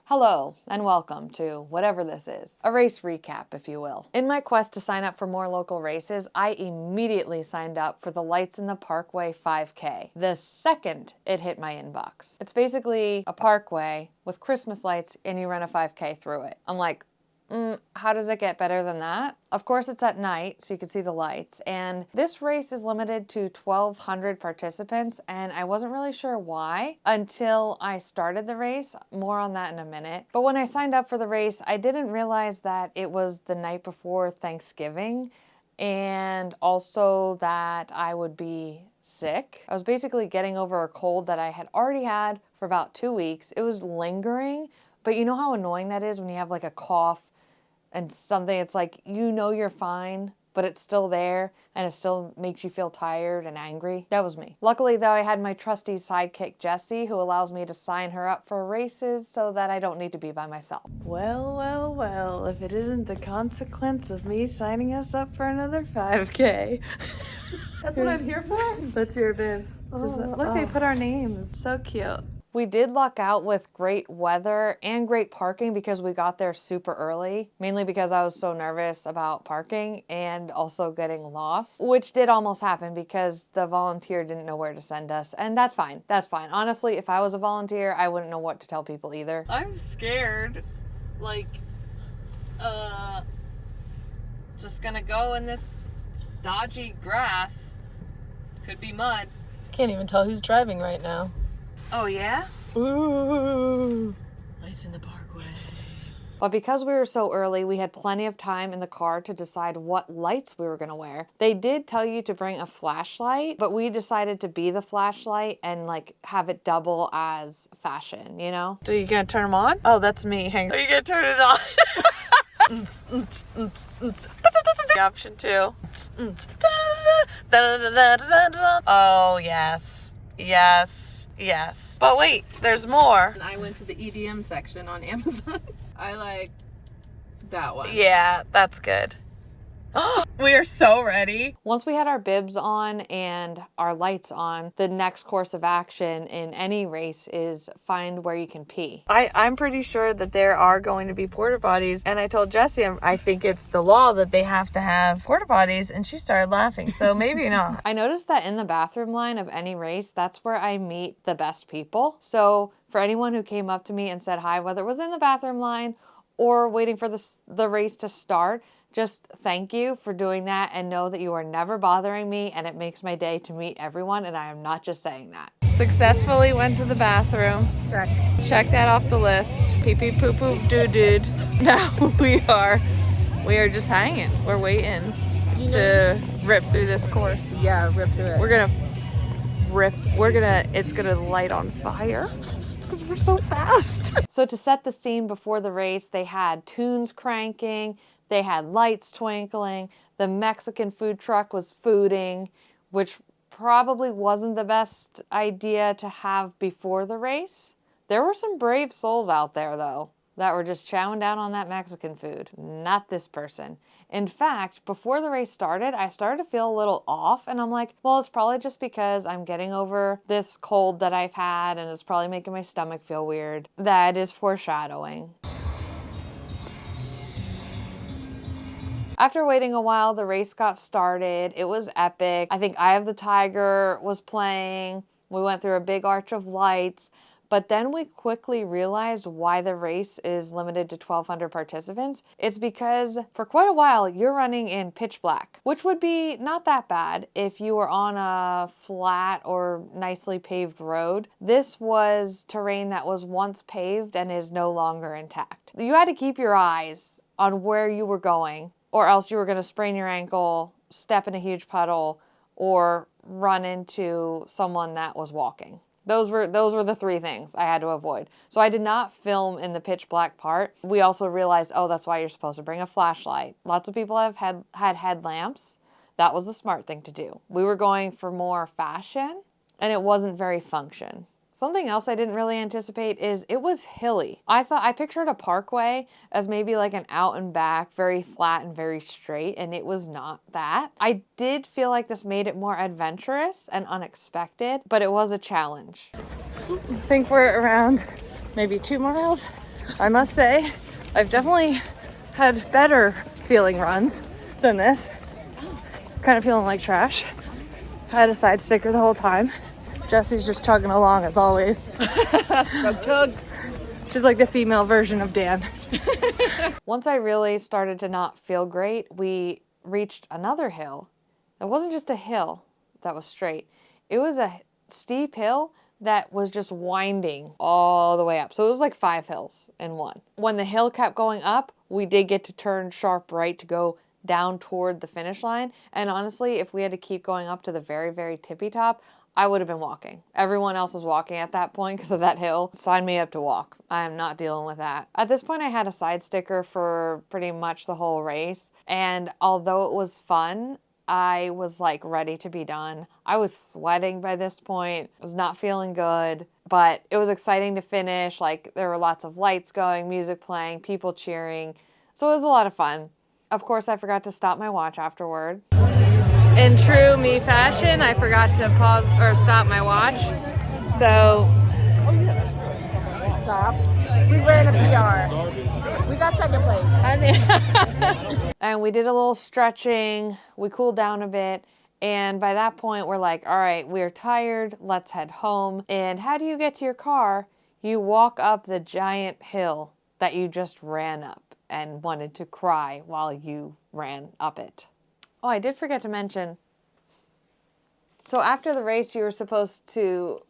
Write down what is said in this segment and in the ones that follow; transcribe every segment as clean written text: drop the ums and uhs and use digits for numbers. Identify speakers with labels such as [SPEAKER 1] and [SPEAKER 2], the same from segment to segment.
[SPEAKER 1] Hello, and welcome to whatever this is, a race recap, if you will. In my quest to sign up for more local races, I immediately signed up for the Lights in the Parkway 5K, the second it hit my inbox. It's basically a parkway with Christmas lights and you run a 5K through it. I'm like, how does it get better than that? Of course, it's at night, so you can see the lights. And this race is limited to 1,200 participants, and I wasn't really sure why until I started the race. More on that in a minute. But when I signed up for the race, I didn't realize that it was the night before Thanksgiving, and also that I would be sick. I was basically getting over a cold that I had already had for about 2 weeks. It was lingering, but you know how annoying that is when you have like a cough and something, it's like, you know you're fine, but it's still there and it still makes you feel tired and angry. That was me. Luckily though, I had my trusty sidekick, Jessie, who allows me to sign her up for races so that I don't need to be by myself. Well, if it isn't the consequence of me signing us up for another 5K.
[SPEAKER 2] That's what I'm here for?
[SPEAKER 1] That's your bib. Look, they put our names. So cute. We did luck out with great weather and great parking because we got there super early, mainly because I was so nervous about parking and also getting lost, which did almost happen because the volunteer didn't know where to send us, and that's fine. That's fine. Honestly, if I was a volunteer, I wouldn't know what to tell people either.
[SPEAKER 2] I'm scared. Like, just gonna go in this dodgy grass. Could be mud.
[SPEAKER 3] Can't even tell who's driving right now.
[SPEAKER 2] Oh, yeah?
[SPEAKER 3] Ooh.
[SPEAKER 2] Lights in the Parkway.
[SPEAKER 1] But because we were so early, we had plenty of time in the car to decide what lights we were gonna wear. They did tell you to bring a flashlight, but we decided to be the flashlight and like have it double as fashion, you know?
[SPEAKER 2] So you gonna turn them on?
[SPEAKER 1] Oh, that's me. Hang on.
[SPEAKER 2] Are you gonna turn it on? Option 2. Oh, yes. Yes. But wait, there's more.
[SPEAKER 3] I went to the EDM section on Amazon. I like that one.
[SPEAKER 2] Yeah, that's good. We are so ready.
[SPEAKER 1] Once we had our bibs on and our lights on, the next course of action in any race is find where you can pee.
[SPEAKER 2] I'm pretty sure that there are going to be porta potties, and I told Jessie I think it's the law that they have to have porta potties, and she started laughing, so maybe not.
[SPEAKER 1] I noticed that in the bathroom line of any race, that's where I meet the best people. So for anyone who came up to me and said hi, whether it was in the bathroom line or waiting for the race to start, just thank you for doing that and know that you are never bothering me, and it makes my day to meet everyone, and I am not just saying that.
[SPEAKER 2] Successfully went to the bathroom. Check that off the list. Pee pee poo poo doo doo. Now we are just hanging. We're waiting to rip through this course.
[SPEAKER 3] Yeah, rip through it.
[SPEAKER 2] It's gonna light on fire because we're so fast.
[SPEAKER 1] So to set the scene before the race, they had tunes cranking, they had lights twinkling, the Mexican food truck was fooding, which probably wasn't the best idea to have before the race. There were some brave souls out there, though, that were just chowing down on that Mexican food. Not this person. In fact, before the race started, I started to feel a little off, and I'm like, well, it's probably just because I'm getting over this cold that I've had, and it's probably making my stomach feel weird. That is foreshadowing. After waiting a while, the race got started. It was epic. I think Eye of the Tiger was playing. We went through a big arch of lights, but then we quickly realized why the race is limited to 1,200 participants. It's because for quite a while, you're running in pitch black, which would be not that bad if you were on a flat or nicely paved road. This was terrain that was once paved and is no longer intact. You had to keep your eyes on where you were going, or else you were going to sprain your ankle, step in a huge puddle, or run into someone that was walking. Those were the three things I had to avoid. So I did not film in the pitch black part. We also realized, oh, that's why you're supposed to bring a flashlight. Lots of people have had headlamps. That was the smart thing to do. We were going for more fashion, and it wasn't very function. Something else I didn't really anticipate is it was hilly. I pictured a parkway as maybe like an out and back, very flat and very straight, and it was not that. I did feel like this made it more adventurous and unexpected, but it was a challenge.
[SPEAKER 2] I think we're around maybe 2 miles I must say, I've definitely had better feeling runs than this. Kind of feeling like trash. Had a side sticker the whole time. Jessie's just chugging along as always.
[SPEAKER 3] Chug chug.
[SPEAKER 2] She's like the female version of Dan.
[SPEAKER 1] Once I really started to not feel great, we reached another hill. It wasn't just a hill that was straight. It was a steep hill that was just winding all the way up. So it was like 5 hills in one. When the hill kept going up, we did get to turn sharp right to go down toward the finish line. And honestly, if we had to keep going up to the very, very tippy top, I would have been walking. Everyone else was walking at that point because of that hill. Sign me up to walk. I am not dealing with that. At this point, I had a side sticker for pretty much the whole race. And although it was fun, I was like ready to be done. I was sweating by this point. I was not feeling good, but it was exciting to finish. Like there were lots of lights going, music playing, people cheering. So it was a lot of fun. Of course, I forgot to stop my watch afterward.
[SPEAKER 2] In true me fashion, I forgot to pause or stop my watch. So
[SPEAKER 4] Stopped. We ran a PR. We got second place.
[SPEAKER 1] And we did a little stretching. We cooled down a bit. And by that point, we're like, all right, we're tired. Let's head home. And how do you get to your car? You walk up the giant hill that you just ran up and wanted to cry while you ran up it. Oh, I did forget to mention. So after the race, you were supposed to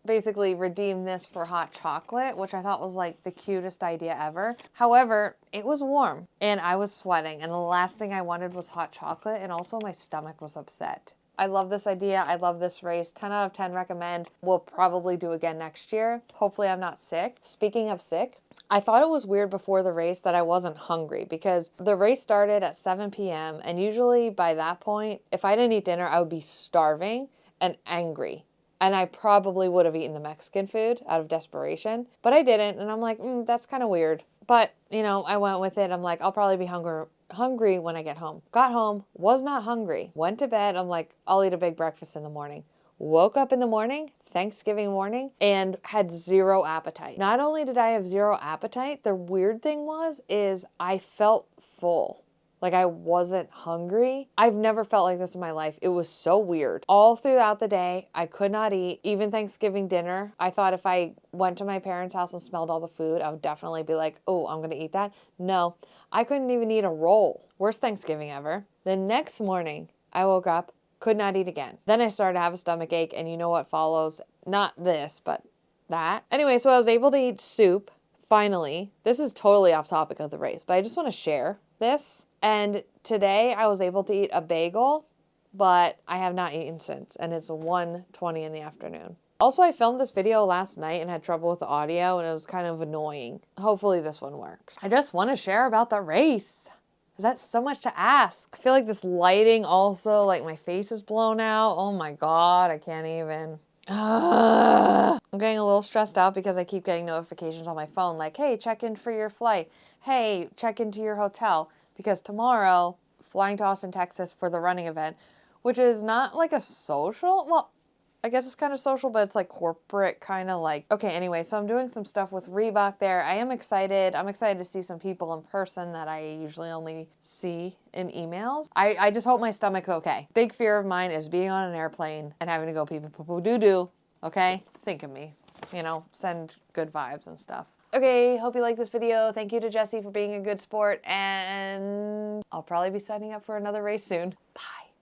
[SPEAKER 1] basically redeem this for hot chocolate, which I thought was like the cutest idea ever. However, it was warm and I was sweating and the last thing I wanted was hot chocolate, and also my stomach was upset. I love this idea. I love this race. 10 out of 10 recommend. We'll probably do again next year. Hopefully I'm not sick. Speaking of sick, I thought it was weird before the race that I wasn't hungry because the race started at 7 p.m. and usually by that point, if I didn't eat dinner, I would be starving and angry. And I probably would have eaten the Mexican food out of desperation, but I didn't. And I'm like, that's kind of weird. But, you know, I went with it. I'm like, I'll probably be hungry when I get home. Got home, was not hungry. Went to bed. I'm like, I'll eat a big breakfast in the morning. Woke up in the morning, Thanksgiving morning, and had zero appetite. Not only did I have zero appetite, the weird thing is I felt full. Like I wasn't hungry. I've never felt like this in my life. It was so weird. All throughout the day, I could not eat. Even Thanksgiving dinner, I thought if I went to my parents' house and smelled all the food, I would definitely be like, oh, I'm gonna eat that. No, I couldn't even eat a roll. Worst Thanksgiving ever. The next morning, I woke up, could not eat again. Then I started to have a stomach ache, and you know what follows? Not this, but that. Anyway, so I was able to eat soup, finally. This is totally off topic of the race, but I just wanna share this. And today I was able to eat a bagel, but I have not eaten since, and it's 1:20 in the afternoon. Also, I filmed this video last night and had trouble with the audio, and it was kind of annoying. Hopefully this one works. I just want to share about the race. Is that so much to ask? I feel like this lighting also, like my face is blown out. Oh my God, I can't even. I'm getting a little stressed out because I keep getting notifications on my phone like, hey, check in for your flight. Hey, check into your hotel. Because tomorrow, flying to Austin, Texas for the running event, which is not like a social, well, I guess it's kind of social, but it's like corporate kind of like, okay, anyway, so I'm doing some stuff with Reebok there. I am excited. I'm excited to see some people in person that I usually only see in emails. I just hope my stomach's okay. Big fear of mine is being on an airplane and having to go pee-poo-poo-doo-doo, okay? Think of me, you know, send good vibes and stuff. Okay, hope you like this video. Thank you to Jessie for being a good sport, and I'll probably be signing up for another race soon. Bye.